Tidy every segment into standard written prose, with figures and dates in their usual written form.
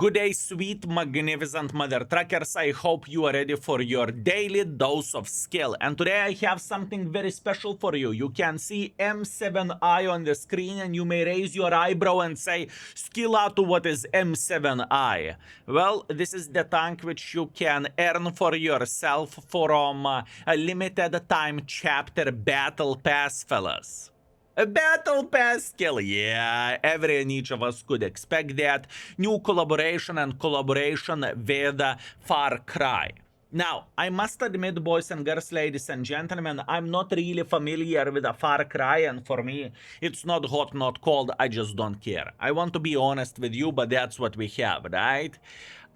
Good day, sweet, magnificent mother truckers. I hope you are ready for your daily dose of skill. And today I have something very special for you. You can see M-VII-Y on the screen and you may raise your eyebrow and say, skill out to what is M-VII-Y? Well, this is the tank which you can earn for yourself from a limited time chapter battle pass, fellas. A battle pass skill, yeah, every and each of us could expect that. New collaboration and collaboration with Farcry. Now, I must admit, boys and girls, ladies and gentlemen, I'm not really familiar with a Farcry, and for me, it's not hot, not cold, I just don't care. I want to be honest with you, but that's what we have, right?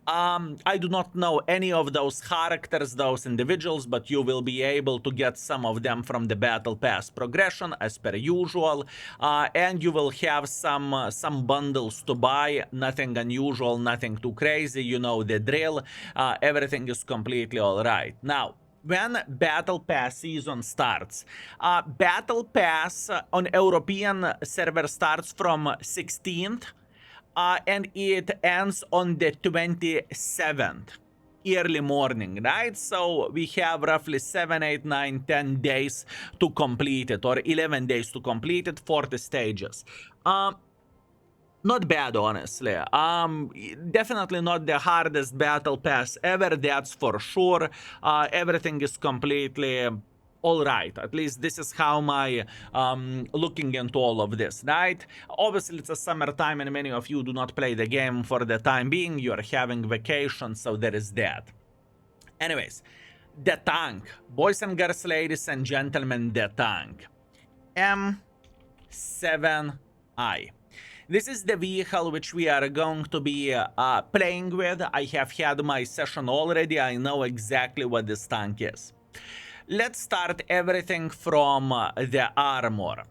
I do not know any of those characters, those individuals, but you will be able to get some of them from the Battle Pass progression, as per usual, and you will have some bundles to buy. Nothing unusual, nothing too crazy. You know the drill. Everything is completely all right. Now, when Battle Pass season starts, Battle Pass on European server starts from 16th. And it ends on the 27th, early morning, right? So we have roughly 7, 8, 9, 10 days to complete it, or 11 days to complete it, 40 stages. Not bad, honestly. Definitely not the hardest battle pass ever, that's for sure. Everything is completely all right. At least this is how my looking into all of this, right? Obviously, it's a summertime and many of you do not play the game for the time being. You are having vacation, so there is that. Anyways, the tank. Boys and girls, ladies and gentlemen, the tank. M-VII-Y. This is the vehicle which we are going to be playing with. I have had my session already. I know exactly what this tank is. Let's start everything from the armor.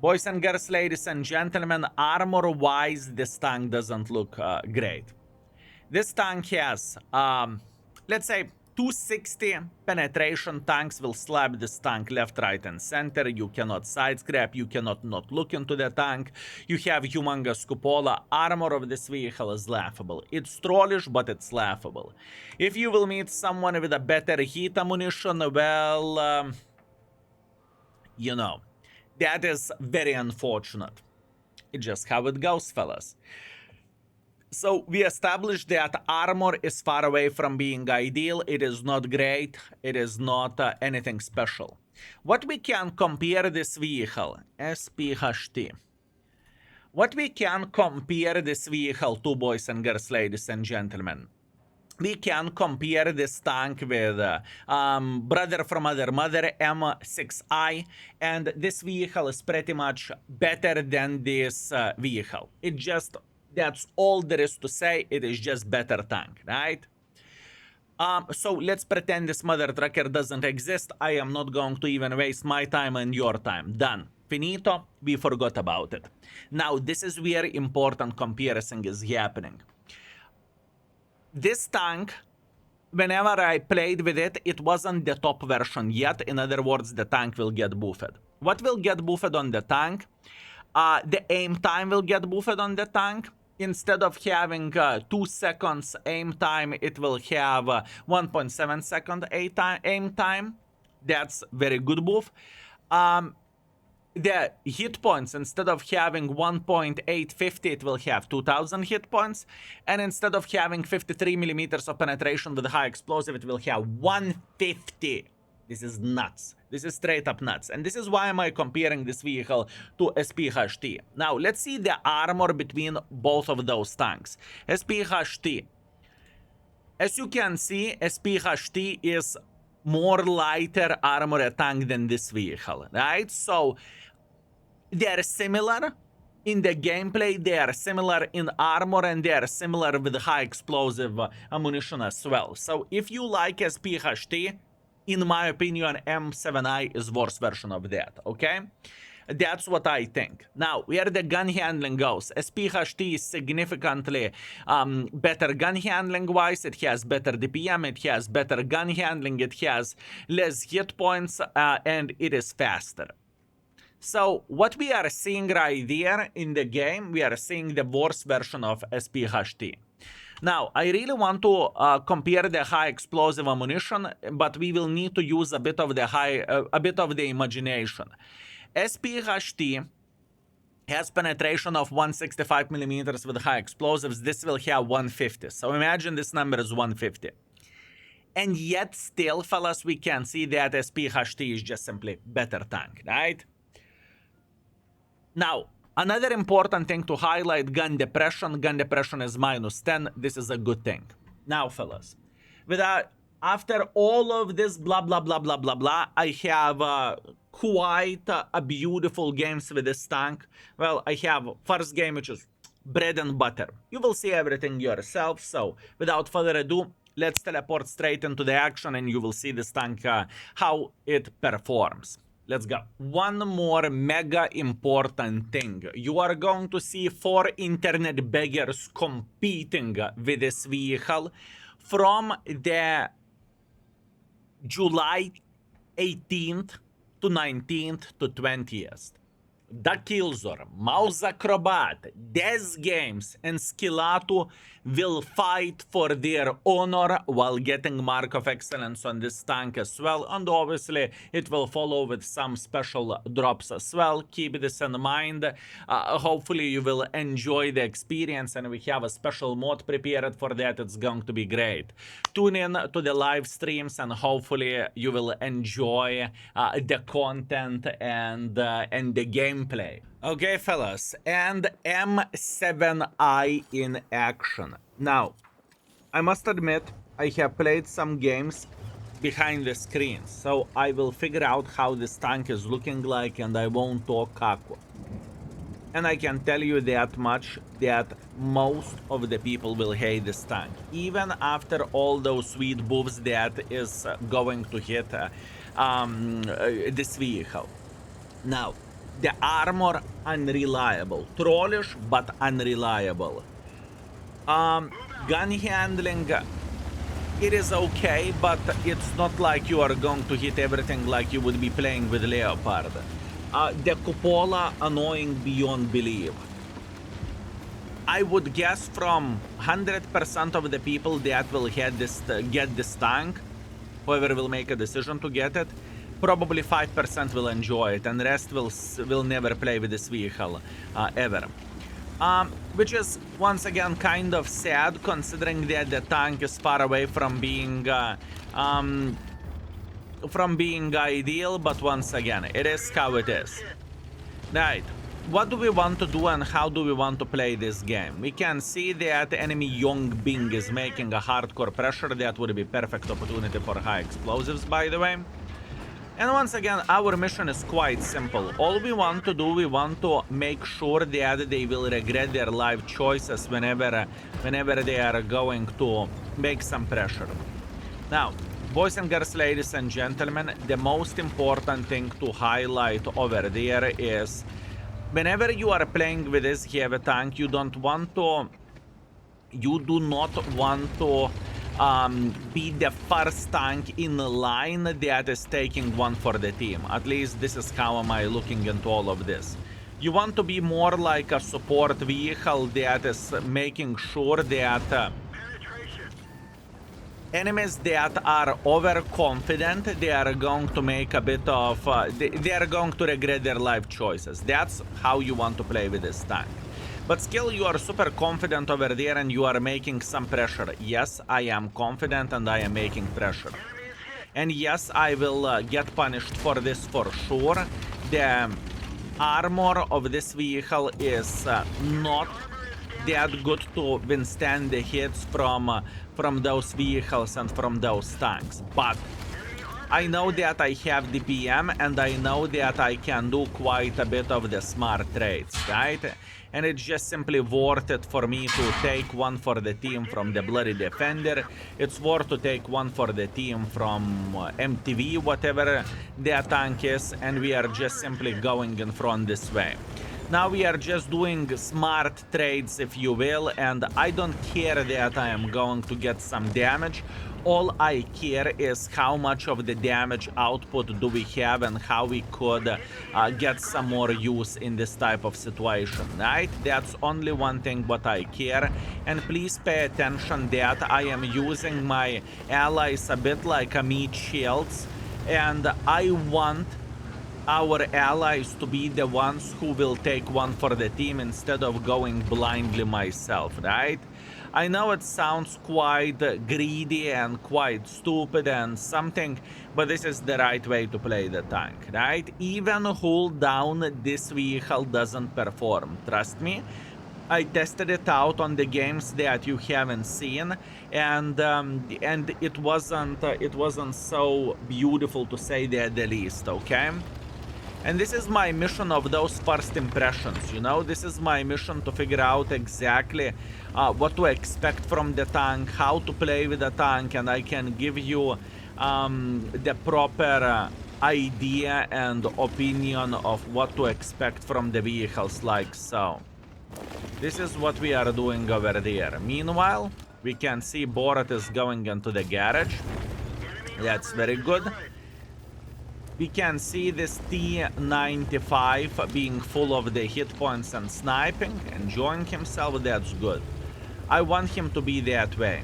Boys and girls, ladies and gentlemen, armor-wise, this tank doesn't look great. This tank has, let's say, 260 penetration. Tanks will slap this tank left, right, and center. You cannot side scrap. You cannot not look into the tank. You have humongous cupola. Armor of this vehicle is laughable. It's trollish, but it's laughable. If you will meet someone with a better heat ammunition, well, you know, that is very unfortunate. It's just how it goes, fellas. So we established that armor is far away from being ideal. It is not great. It is not anything special. What we can compare this vehicle, SPHT. What we can compare this vehicle to, boys and girls, ladies and gentlemen. We can compare this tank with brother from other mother, M-VI-Y, and this vehicle is pretty much better than this vehicle. It just... That's all there is to say. It is just better tank, right? So let's pretend this mother trucker doesn't exist. I am not going to even waste my time and your time. Done. Finito. We forgot about it. Now, this is where important comparison is happening. This tank, whenever I played with it, it wasn't the top version yet. In other words, the tank will get buffed. What will get buffed on the tank? The aim time will get buffed on the tank. Instead of having 2 seconds aim time, it will have 1.7 second aim time. That's very good buff. The hit points, instead of having 1.850, it will have 2000 hit points. And instead of having 53 millimeters of penetration with high explosive, it will have 150. This is nuts. This is straight up nuts. And this is why am I comparing this vehicle to SPHT. Now, let's see the armor between both of those tanks. SPHT. As you can see, SPHT is more lighter armor tank than this vehicle, right? So, they are similar in the gameplay, they are similar in armor, and they are similar with high explosive ammunition as well. So, if you like SPHT, in my opinion, M-VII-Y is worst version of that, okay? That's what I think. Now, where the gun handling goes, SPHT is significantly better gun handling-wise. It has better DPM, it has better gun handling, it has less hit points, and it is faster. So what we are seeing right there in the game, we are seeing the worst version of SPHT. Now, I really want to compare the high explosive ammunition, but we will need to use a bit of the imagination. SPHT has penetration of 165 millimeters with high explosives. This will have 150. So imagine this number is 150. And yet still, fellas, we can see that SPHT is just simply better tank, right? Now, another important thing to highlight, gun depression. Gun depression is -10. This is a good thing. Now, fellas, after all of this blah, blah, blah, blah, blah, blah, I have quite a beautiful games with this tank. Well, I have first game, which is bread and butter. You will see everything yourself. So, without further ado, let's teleport straight into the action and you will see this tank, how it performs. Let's go. One more mega important thing. You are going to see 4 internet beggars competing with this vehicle from the July 18th to 19th to 20th. Da Killzor, Mouse Acrobat, Des Games, and Skillato will fight for their honor while getting Mark of Excellence on this tank as well. And obviously, it will follow with some special drops as well. Keep this in mind. Hopefully, you will enjoy the experience, and we have a special mod prepared for that. It's going to be great. Tune in to the live streams, and hopefully, you will enjoy the content and the gameplay. Okay, fellas, and M-VII-Y in action. Now, I must admit, I have played some games behind the screen, so I will figure out how this tank is looking like, and I won't talk aqua. And I can tell you that much, that most of the people will hate this tank, even after all those sweet buffs that is going to hit this vehicle. Now, the armor, unreliable. Trollish, but unreliable. Gun handling, it is okay, but it's not like you are going to hit everything like you would be playing with Leopard. The cupola, annoying beyond belief. I would guess from 100% of the people that will get this tank, whoever will make a decision to get it, probably 5% will enjoy it, and the rest will never play with this vehicle ever. Which is once again kind of sad, considering that the tank is far away from being ideal. But once again, it is how it is. Right. What do we want to do and how do we want to play this game? We can see that enemy Young Bing is making a hardcore pressure. That would be perfect opportunity for high explosives, by the way. And once again, our mission is quite simple. All we want to do, we want to make sure that they will regret their life choices whenever they are going to make some pressure. Now, boys and girls, ladies and gentlemen, the most important thing to highlight over there is whenever you are playing with this heavy tank, you do not want to be the first tank in line that is taking one for the team. At least this is how am I looking into all of this. You want to be more like a support vehicle that is making sure that enemies that are overconfident, they are going to make a bit of they are going to regret their life choices. That's how you want to play with this tank. But still, you are super confident over there and you are making some pressure. Yes, I am confident and I am making pressure. And yes, I will get punished for this for sure. The armor of this vehicle is not that good to withstand the hits from those vehicles and from those tanks. But I know that I have DPM and I know that I can do quite a bit of the smart trades, right? And it's just simply worth it for me to take one for the team from the Bloody Defender. It's worth to take one for the team from M-VII-Y, whatever their tank is, and we are just simply going in front this way. Now we are just doing smart trades, if you will, and I don't care that I am going to get some damage. All I care is how much of the damage output do we have and how we could get some more use in this type of situation, right? That's only one thing what I care. And please pay attention that I am using my allies a bit like a meat shields, and I want our allies to be the ones who will take one for the team instead of going blindly myself, right? I know it sounds quite greedy and quite stupid and something, but this is the right way to play the tank, right? Even hold down, this vehicle doesn't perform, trust me. I tested it out on the games that you haven't seen, and it wasn't so beautiful, to say the least, okay? And this is my mission of those first impressions, you know? This is my mission to figure out exactly what to expect from the tank, how to play with the tank, and I can give you the proper idea and opinion of what to expect from the vehicles, like so. This is what we are doing over there. Meanwhile, we can see Borat is going into the garage. That's very good. We can see this T-95 being full of the hit points and sniping, enjoying himself. That's good. I want him to be that way.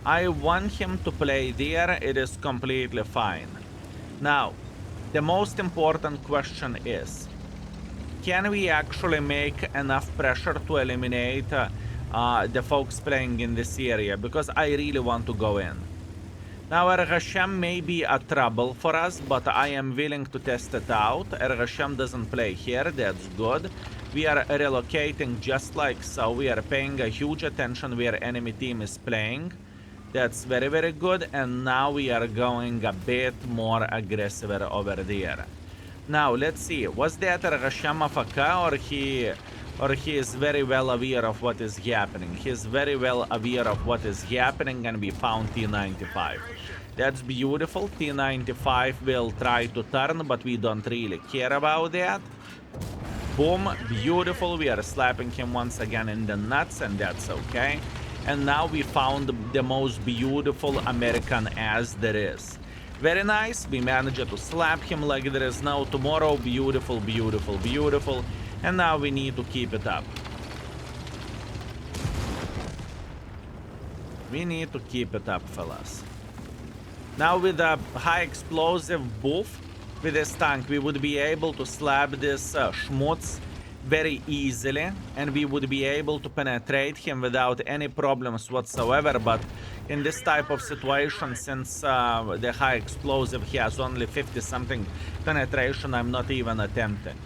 I want him to play there. It is completely fine. Now, the most important question is, can we actually make enough pressure to eliminate the folks playing in this area? Because I really want to go in. Now, Erghasham may be a trouble for us, but I am willing to test it out. Erghasham doesn't play here, that's good. We are relocating just like so. We are paying a huge attention where enemy team is playing. That's very, very good. And now we are going a bit more aggressive over there. Now, let's see. Was that Erghasham AFK, or he is very well aware of what is happening? He is very well aware of what is happening, and we found T-95. That's beautiful. T-95 will try to turn, but we don't really care about that. Boom, beautiful. We are slapping him once again in the nuts, and that's okay. And now we found the most beautiful American ass there is. Very nice. We managed to slap him like there is no tomorrow. Beautiful, beautiful, beautiful. And now we need to keep it up. We need to keep it up, fellas. Now with a high explosive buff, with this tank, we would be able to slap this schmutz very easily, and we would be able to penetrate him without any problems whatsoever. But in this type of situation, since the high explosive has only 50-something penetration, I'm not even attempting.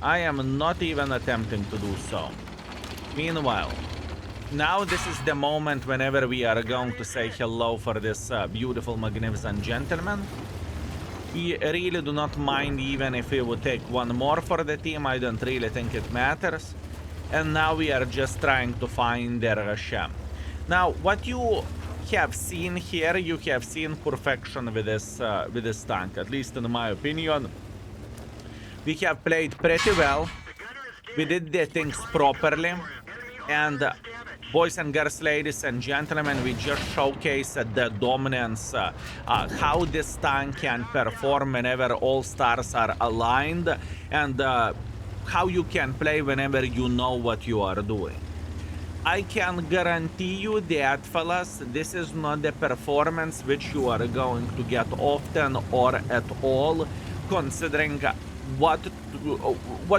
I am not even attempting to do so. Meanwhile, now this is the moment whenever we are going to say hello for this beautiful, magnificent gentleman. We really do not mind even if we would take one more for the team. I don't really think it matters. And now we are just trying to find their Hashem. Now, what you have seen here, you have seen perfection with this tank, at least in my opinion. We have played pretty well. We did the things properly. And boys and girls, ladies and gentlemen, we just showcased the dominance, how this tank can perform whenever all stars are aligned, and how you can play whenever you know what you are doing. I can guarantee you that, fellas, this is not the performance which you are going to get often or at all, considering what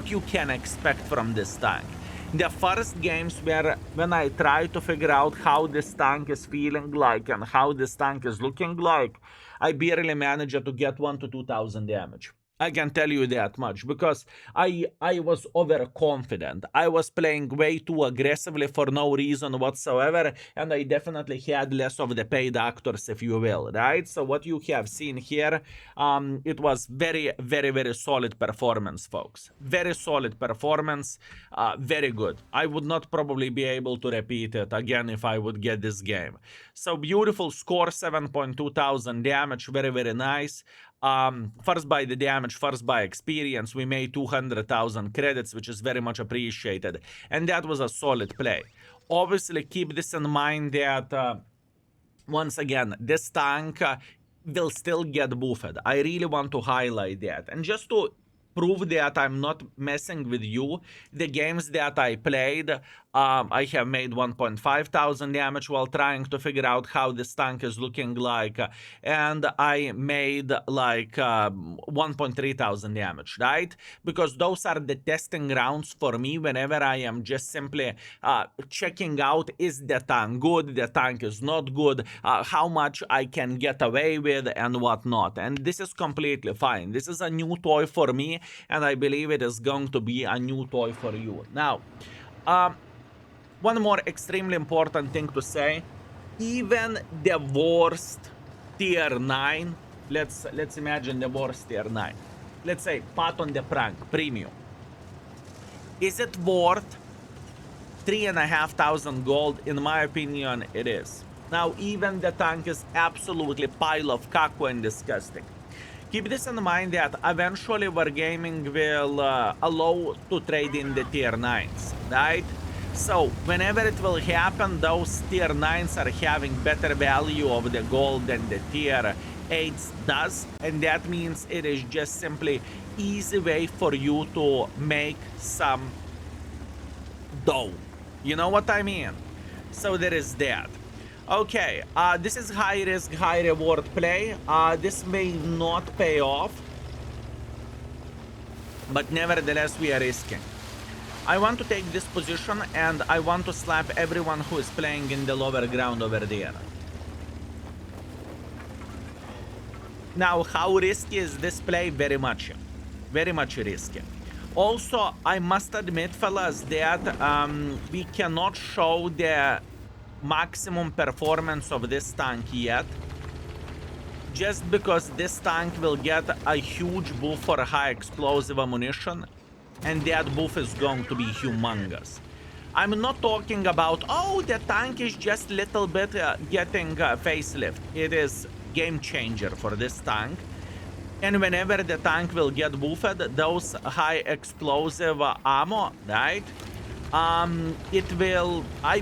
you can expect from this tank. The first games when I try to figure out how this tank is feeling like and how this tank is looking like, I barely managed to get 1,000 to 2,000 damage. I can tell you that much, because I was overconfident. I was playing way too aggressively for no reason whatsoever, and I definitely had less of the paid actors, if you will, right? So what you have seen here, it was very, very, very solid performance, folks. Very solid performance, very good. I would not probably be able to repeat it again if I would get this game. So beautiful score, 7,200 damage, very, very nice. first by the damage, first by experience. We made 200,000 credits, which is very much appreciated. And that was a solid play. Obviously, keep this in mind that, once again, this tank will still get buffed. I really want to highlight that. And just to prove that I'm not messing with you, the games that I played, I have made 1.5 thousand damage while trying to figure out how this tank is looking like, and I made like 1.3 thousand damage, right? Because those are the testing rounds for me whenever I am just simply checking out, is the tank good, the tank is not good, how much I can get away with and whatnot. And this is completely fine. This is a new toy for me, and I believe it is going to be a new toy for you. Now, one more extremely important thing to say, even the worst tier 9, let's imagine the worst tier 9, let's say Pat on the Prank Premium, is it worth 3,500 gold? In my opinion, it is. Now, even the tank is absolutely pile of caco and disgusting. Keep this in mind that eventually Wargaming will allow to trade in the tier 9s, right? So, whenever it will happen, those tier 9s are having better value of the gold than the tier 8s does, and that means it is just simply easy way for you to make some dough. You know what I mean? So there is that. Okay, this is high risk, high reward play. This may not pay off, but nevertheless we are risking. I want to take this position and I want to slap everyone who is playing in the lower ground over there. Now, how risky is this play? Very much risky. Also, I must admit, fellas, that we cannot show the maximum performance of this tank yet, just because this tank will get a huge buff for high explosive ammunition, and that buff is going to be humongous. I'm not talking about, oh, the tank is just little bit getting facelift. It is game changer for this tank. And whenever the tank will get buffed, those high explosive ammo, right? I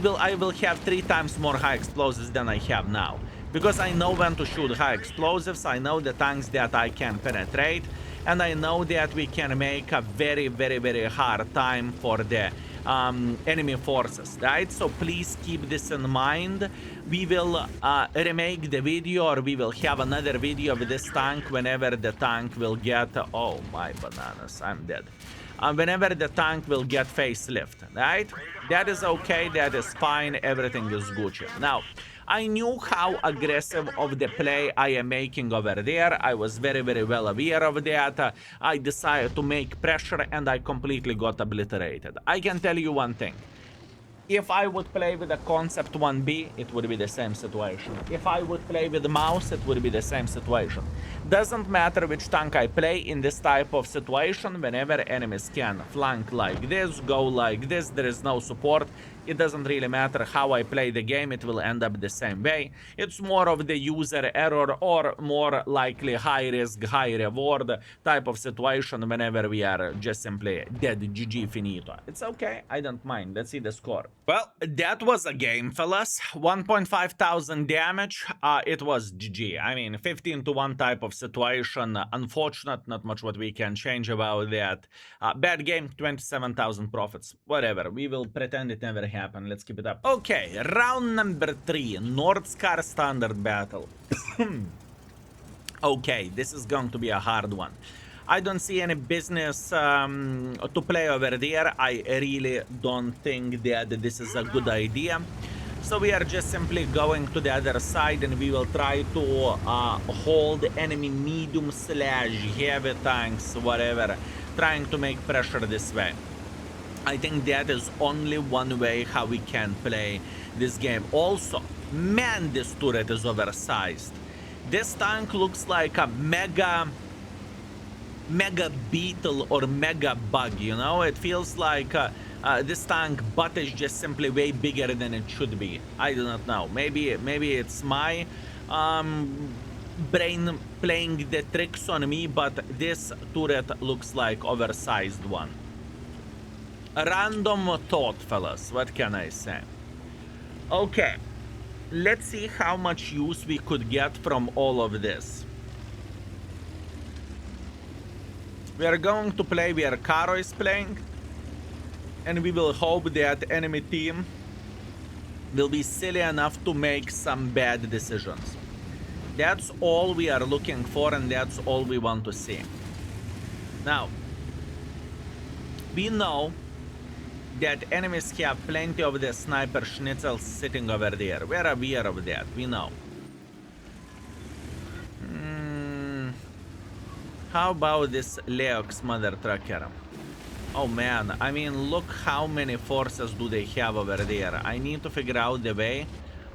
will have 3 times more high explosives than I have now. Because I know when to shoot high explosives, I know the tanks that I can penetrate, and I know that we can make a very, very, very hard time for the enemy forces, right? So please keep this in mind. We will remake the video, or we will have another video of this tank whenever the tank will get... Oh my bananas, I'm dead. Whenever the tank will get facelift, right? That is okay, that is fine, everything is Gucci. Now, I knew how aggressive of the play I am making over there. I was very, very well aware of that. I decided to make pressure and I completely got obliterated. I can tell you one thing. If I would play with a Concept 1B, it would be the same situation. If I would play with the mouse, it would be the same situation. Doesn't matter which tank I play in this type of situation, whenever enemies can flank like this, go like this, there is no support. It doesn't really matter how I play the game, it will end up the same way. It's more of the user error, or more likely high risk, high reward type of situation whenever we are just simply dead, GG finito. It's okay, I don't mind. Let's see the score. Well, that was a game, fellas. 1.5 thousand damage. It was GG. I mean, 15 to 1 type of situation. Unfortunate, not much what we can change about that. Bad game, 27,000 profits. Whatever, we will pretend it never happened. Let's keep it up. Okay, round number 3, Nordskar standard battle. Okay, this is going to be a hard one. I don't see any business to play over there. I really don't think that this is a good idea. So we are just simply going to the other side, and we will try to hold enemy medium / heavy tanks, whatever, trying to make pressure this way. I think that is only one way how we can play this game. Also, man, this turret is oversized. This tank looks like a mega beetle or mega bug, you know? It feels like this tank butt is just simply way bigger than it should be. I do not know. Maybe it's my brain playing the tricks on me, but this turret looks like oversized one. A random thought, fellas. What can I say? Okay. Let's see how much use we could get from all of this. We are going to play where Karo is playing, and we will hope that enemy team will be silly enough to make some bad decisions. That's all we are looking for, and that's all we want to see. Now, we know that enemies have plenty of the sniper schnitzels sitting over there. We're aware of that, we know. How about this Leox mother trucker? Oh man, I mean, look how many forces do they have over there. I need to figure out the way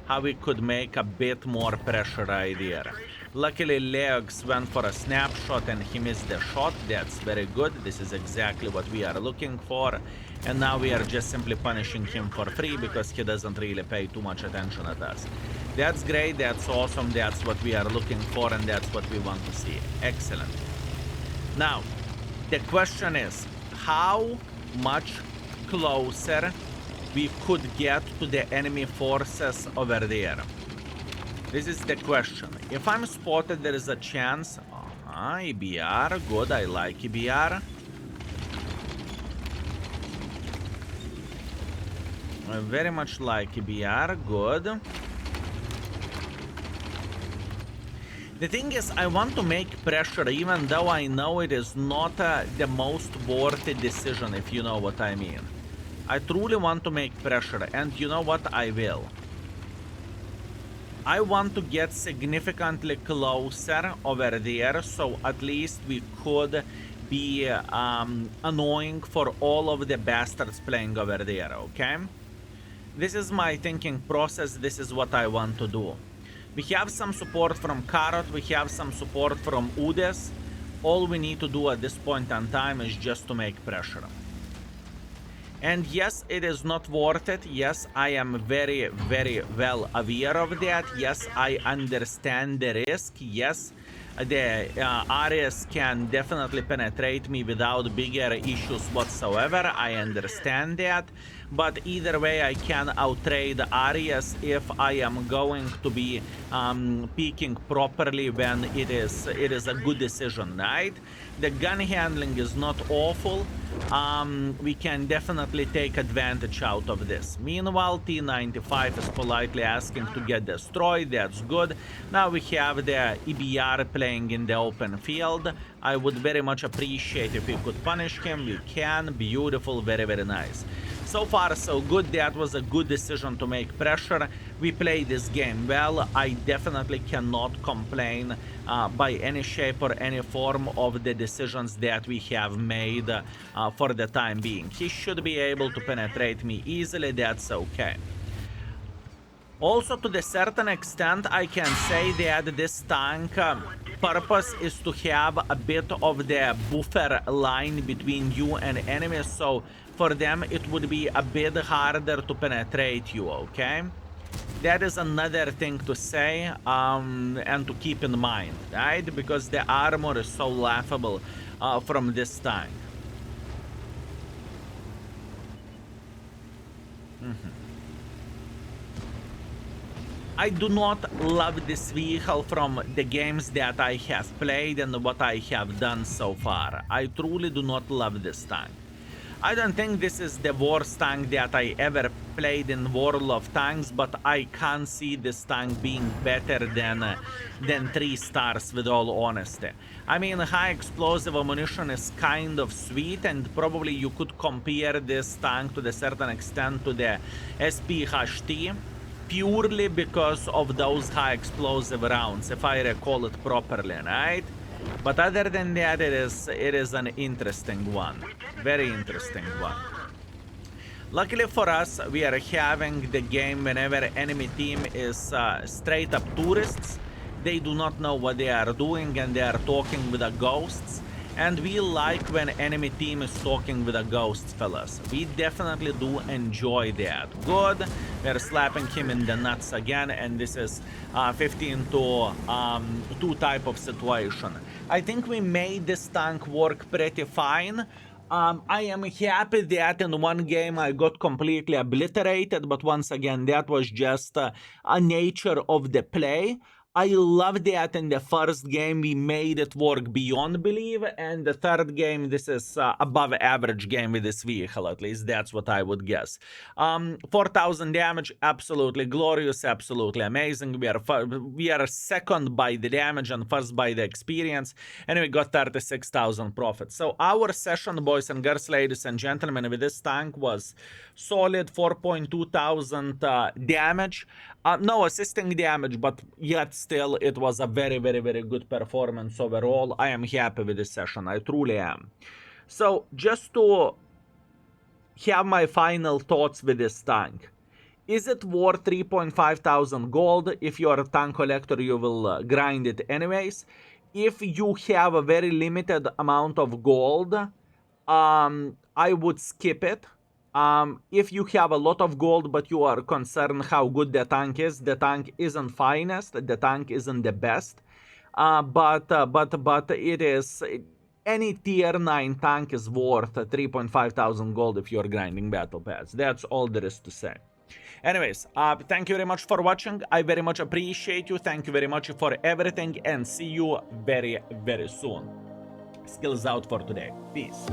how we could make a bit more pressure right there. Luckily, Leox went for a snapshot and he missed the shot. That's very good. This is exactly what we are looking for. And now we are just simply punishing him for free because he doesn't really pay too much attention at us. That's great. That's awesome. That's what we are looking for, and that's what we want to see. Excellent. Now, the question is, how much closer we could get to the enemy forces over there? This is the question. If I'm spotted, there is a chance. EBR, good, I like EBR. I very much like EBR, good. The thing is, I want to make pressure, even though I know it is not the most worthy decision, if you know what I mean. I truly want to make pressure, and you know what? I will. I want to get significantly closer over there, so at least we could be annoying for all of the bastards playing over there, okay? This is my thinking process. This is what I want to do. We have some support from Carrot, we have some support from Udes. All we need to do at this point in time is just to make pressure. And yes, it is not worth it. Yes, I am very, very well aware of that. Yes, I understand the risk. Yes, the Ares can definitely penetrate me without bigger issues whatsoever. I understand that. But either way, I can outtrade Arias if I am going to be peeking properly when it is a good decision, right? The gun handling is not awful. We can definitely take advantage out of this. Meanwhile, T-95 is politely asking to get destroyed. That's good. Now we have the EBR playing in the open field. I would very much appreciate if we could punish him. We can. Beautiful. Very, very nice. So far, so good. That was a good decision to make pressure. We played this game well. I definitely cannot complain by any shape or any form of the decisions that we have made for the time being. He should be able to penetrate me easily. That's okay. Also, to the certain extent, I can say that this tank purpose is to have a bit of the buffer line between you and enemies, so for them it would be a bit harder to penetrate you, okay? That is another thing to say and to keep in mind, right? Because the armor is so laughable from this tank. I do not love this vehicle from the games that I have played and what I have done so far. I truly do not love this tank. I don't think this is the worst tank that I ever played in World of Tanks, but I can't see this tank being better than 3 stars, with all honesty. I mean, high explosive ammunition is kind of sweet, and probably you could compare this tank to a certain extent to the SPHT, purely because of those high explosive rounds, if I recall it properly, right? But other than that, it is an interesting one. Very interesting one. Luckily for us, we are having the game whenever enemy team is straight up tourists. They do not know what they are doing and they are talking with the ghosts. And we like when enemy team is talking with a ghost, fellas. We definitely do enjoy that. Good. We're slapping him in the nuts again, and this is 15 to 2 type of situation. I think we made this tank work pretty fine. I am happy that in one game I got completely obliterated, but once again, that was just a nature of the play. I love that in the first game we made it work beyond belief, and the third game this is above average game with this vehicle, at least that's what I would guess. 4,000 damage, absolutely glorious, absolutely amazing. We are second by the damage and first by the experience, and we got 36,000 profit. So our session, boys and girls, ladies and gentlemen, with this tank was solid 4.2 thousand damage. No assisting damage, but yet still it was a very, very, very good performance overall. I am happy with this session. I truly am. So just to have my final thoughts with this tank. Is it worth 3.5 thousand gold? If you are a tank collector, you will grind it anyways. If you have a very limited amount of gold, I would skip it. If you have a lot of gold but you are concerned how good the tank isn't finest, the tank isn't the best, but it is, any tier 9 tank is worth 3.5 thousand gold if you're grinding battle pass. That's all there is to say. Anyways, thank you very much for watching. I very much appreciate you. Thank you very much for everything, and see you very, very soon. Skills out for today. Peace.